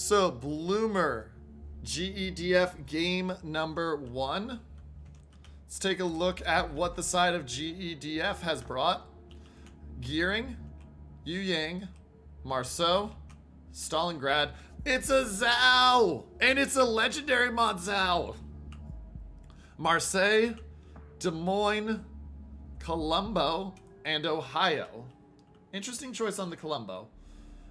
So, BLUMR, GE-DF game number 1. Let's take a look at what the side of GE-DF has brought. Gearing, Yu Yang, Marceau, Stalingrad. It's a Zhao! And it's a legendary mod Zhao! Marseille, Des Moines, Colombo, and Ohio. Interesting choice on the Colombo.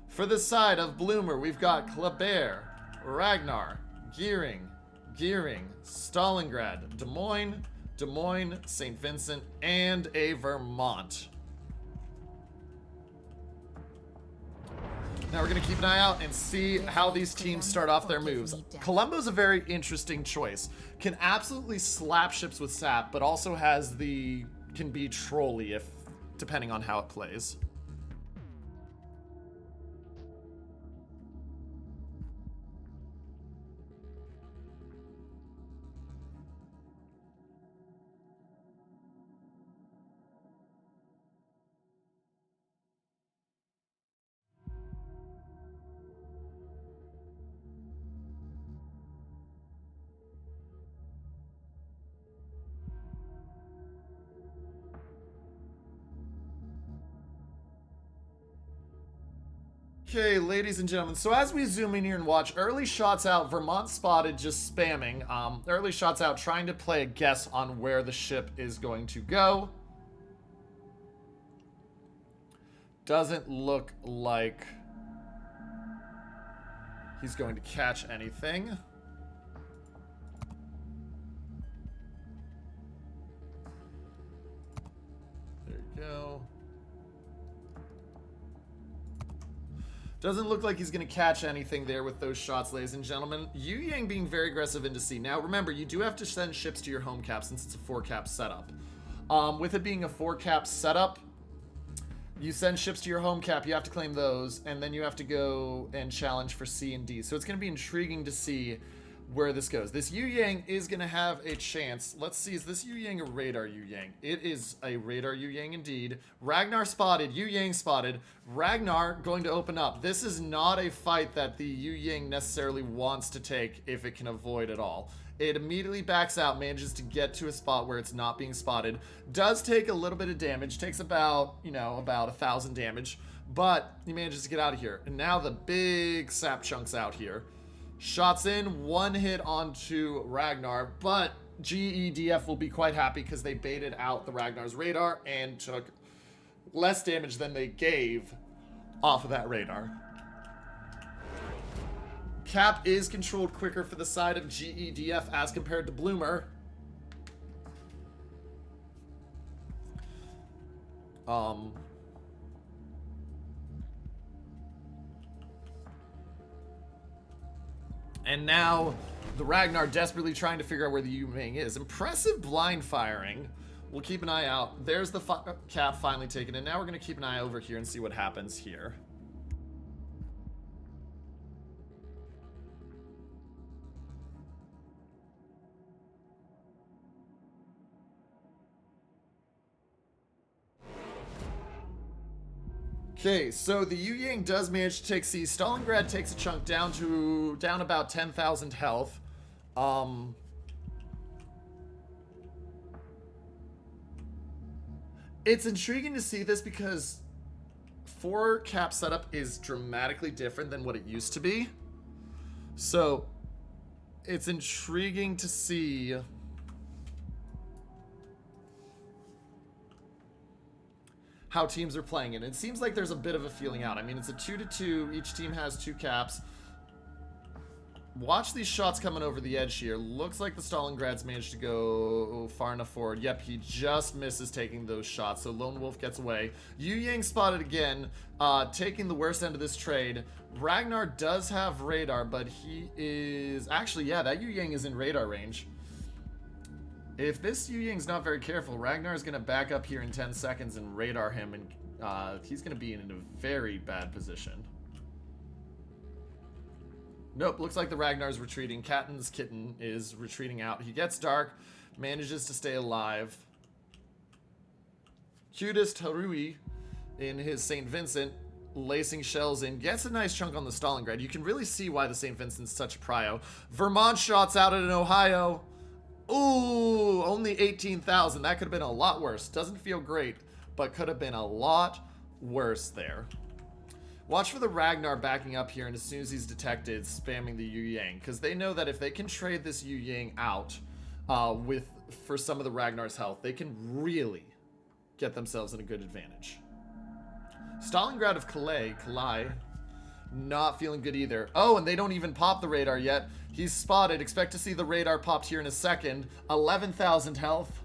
For the side of BLUMR, we've got Kleber, Ragnar, Gearing, Stalingrad, Des Moines, St. Vincent, and a Vermont. Now we're going to keep an eye out and see how these teams start off their moves. Colombo's a very interesting choice. Can absolutely slap ships with sap, but also has the... can be trolly if depending on how it plays. Okay, ladies and gentlemen, so as we zoom in here and watch, early shots out, Vermont spotted just spamming. Early shots out, trying to play a guess on where the ship is going to go. Doesn't look like he's going to catch anything. There you go. Doesn't look like he's going to catch anything there with those shots, ladies and gentlemen. Yu Yang being very aggressive into C. Now, remember, you do have to send ships to your home cap since it's a 4-cap setup. With it being a 4-cap setup, you send ships to your home cap, you have to claim those, and then you have to go and challenge for C and D. So it's going to be intriguing to see where this goes. This Yu Yang is going to have a chance. Let's see, is this Yu Yang a radar Yu Yang? It is a radar Yu Yang indeed. Ragnar spotted, Yu Yang spotted. Ragnar going to open up. This is not a fight that the Yu Yang necessarily wants to take if it can avoid it all. It immediately backs out, manages to get to a spot where it's not being spotted. Does take a little bit of damage, takes about, you know, about 1,000 damage, but he manages to get out of here. And now the big sap chunks out here. Shots in, 1 hit onto Ragnar, but GE-DF will be quite happy because they baited out the Ragnar's radar and took less damage than they gave off of that radar. Cap is controlled quicker for the side of GE-DF as compared to BLUMR. And now the Ragnar desperately trying to figure out where the Yu Yang is. Impressive blind firing. We'll keep an eye out. There's the cap finally taken, and now we're going to keep an eye over here and see what happens here. Okay, so the Yu Yang does manage to take C. Stalingrad takes a chunk down about 10,000 health. It's intriguing to see this because 4-cap setup is dramatically different than what it used to be. So it's intriguing to see how teams are playing it. It seems like there's a bit of a feeling out. I mean, it's a 2-2. Each team has 2 caps. Watch these shots coming over the edge here. Looks like the Stalingrad's managed to go far enough forward. Yep, he just misses taking those shots, so Lone Wolf gets away. Yu Yang spotted again, taking the worst end of this trade. Ragnar does have radar, but he is... Actually, yeah, that Yu Yang is in radar range. If this Yu Yang's not very careful, Ragnar is going to back up here in 10 seconds and radar him, and he's going to be in a very bad position. Nope, looks like the Ragnar's retreating. Katten's kitten is retreating out. He gets dark, manages to stay alive. Cutest Harui in his St. Vincent lacing shells in, gets a nice chunk on the Stalingrad. You can really see why the St. Vincent's such a prio. Vermont shots out at an Ohio. Ooh, only 18,000. That could have been a lot worse. Doesn't feel great, but could have been a lot worse there. Watch for the Ragnar backing up here, and as soon as he's detected, spamming the Yu Yang, because they know that if they can trade this Yu Yang out for some of the Ragnar's health, they can really get themselves in a good advantage. Stalingrad of Calais, not feeling good either. Oh, and they don't even pop the radar yet. He's spotted. Expect to see the radar popped here in a second. 11,000 health.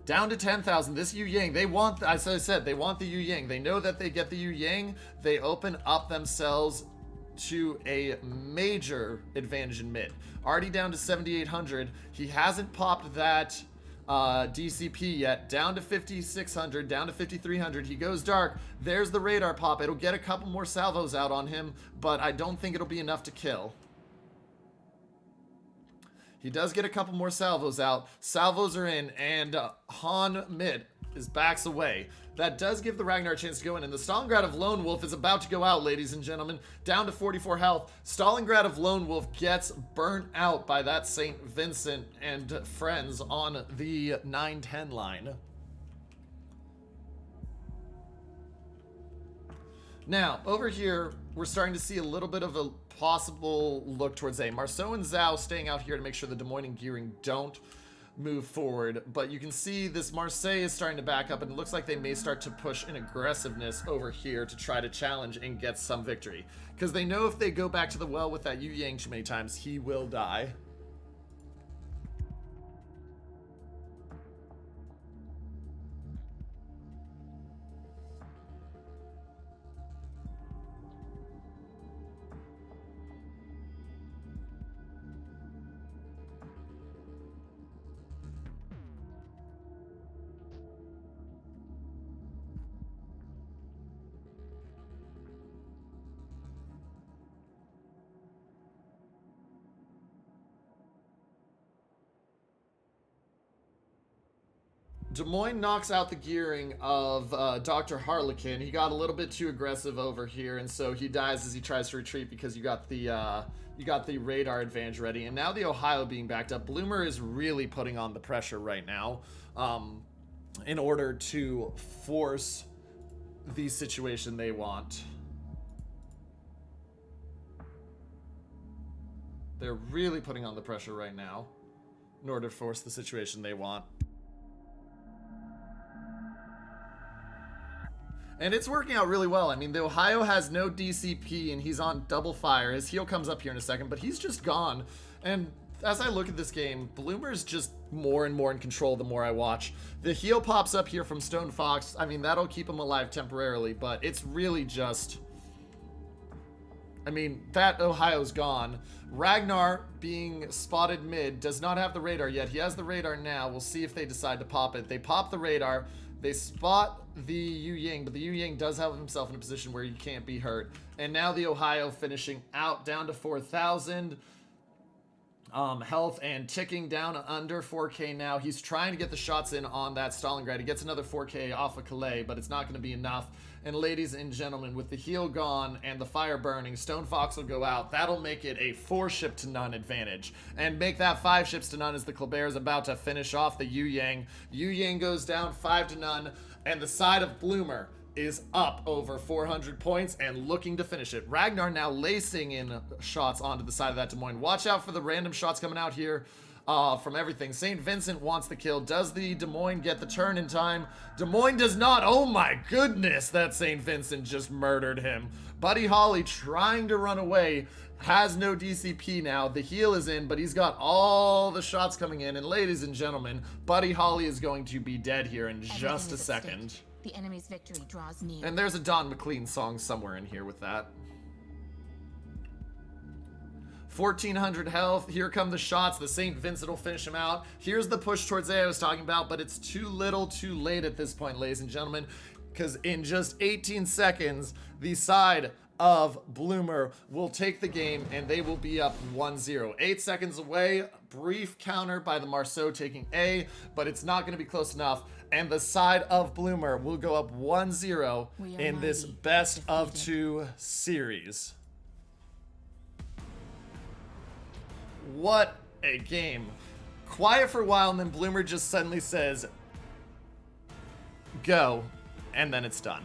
Down to 10,000. This Yu Yang, they want, as I said, they want the Yu Yang. They know that they get the Yu Yang. They open up themselves to a major advantage in mid. Already down to 7,800. He hasn't popped that DCP yet. Down to 5,600, down to 5,300. He goes dark. There's the radar pop. It'll get a couple more salvos out on him, but I don't think it'll be enough to kill. He does get a couple more salvos out. Salvos are in, and Han mid is backs away. That does give the Ragnar a chance to go in, and the Stalingrad of Lone Wolf is about to go out, ladies and gentlemen. Down to 44 health. Stalingrad of Lone Wolf gets burnt out by that St. Vincent and friends on the 9-10 line. Now, over here, we're starting to see a little bit of a possible look towards A. Marceau and Zhao staying out here to make sure the Des Moines and Gearing don't move forward, but you can see this Marseille is starting to back up, and it looks like they may start to push an aggressiveness over here to try to challenge and get some victory, because they know if they go back to the well with that Yu Yang too many times, he will die. Des Moines knocks out the gearing of Dr. Harlequin. He got a little bit too aggressive over here, and so he dies as he tries to retreat because you got the radar advantage ready. And now the Ohio being backed up. BLUMR is really putting on the pressure right now in order to force the situation they want. They're really putting on the pressure right now in order to force the situation they want. And it's working out really well. I mean, the Ohio has no DCP, and he's on double fire. His heal comes up here in a second, but he's just gone. And as I look at this game, BLUMR's just more and more in control the more I watch. The heal pops up here from Stone Fox. I mean, that'll keep him alive temporarily, but it's really just... I mean, that Ohio's gone. Ragnar, being spotted mid, does not have the radar yet. He has the radar now. We'll see if they decide to pop it. They pop the radar. They spot the Yu Yang, but the Yu Yang does have himself in a position where he can't be hurt. And now the Ohio finishing out down to 4,000 health and ticking down under 4K now. He's trying to get the shots in on that Stalingrad. He gets another 4K off of Calais, but it's not going to be enough. And ladies and gentlemen, with the heal gone and the fire burning, Stone Fox will go out. That'll make it a 4-ship to none advantage. And make that 5 ships to none as the Colbert is about to finish off the Yu Yang. Yu Yang goes down 5 to none, and the side of BLUMR is up over 400 points and looking to finish it. Ragnar now lacing in shots onto the side of that Des Moines. Watch out for the random shots coming out here from everything. St. Vincent wants the kill. Does the Des Moines get the turn in time? Des Moines does not. Oh my goodness, that St. Vincent just murdered him. Buddy Holly trying to run away. Has no DCP now. The heal is in, but he's got all the shots coming in. And ladies and gentlemen, Buddy Holly is going to be dead here in just a second. The enemy's victory draws near. And there's a Don McLean song somewhere in here with that. 1,400 health. Here come the shots. The St. Vincent will finish him out. Here's the push towards A I was talking about, but it's too little too late at this point, ladies and gentlemen, because in just 18 seconds, the side of BLUMR will take the game, and they will be up 1-0. 8 seconds away, brief counter by the Marceau taking A, but it's not going to be close enough, and the side of BLUMR will go up 1-0 in this best of 2 series. What a game. Quiet for a while, and then BLUMR just suddenly says, go, and then it's done.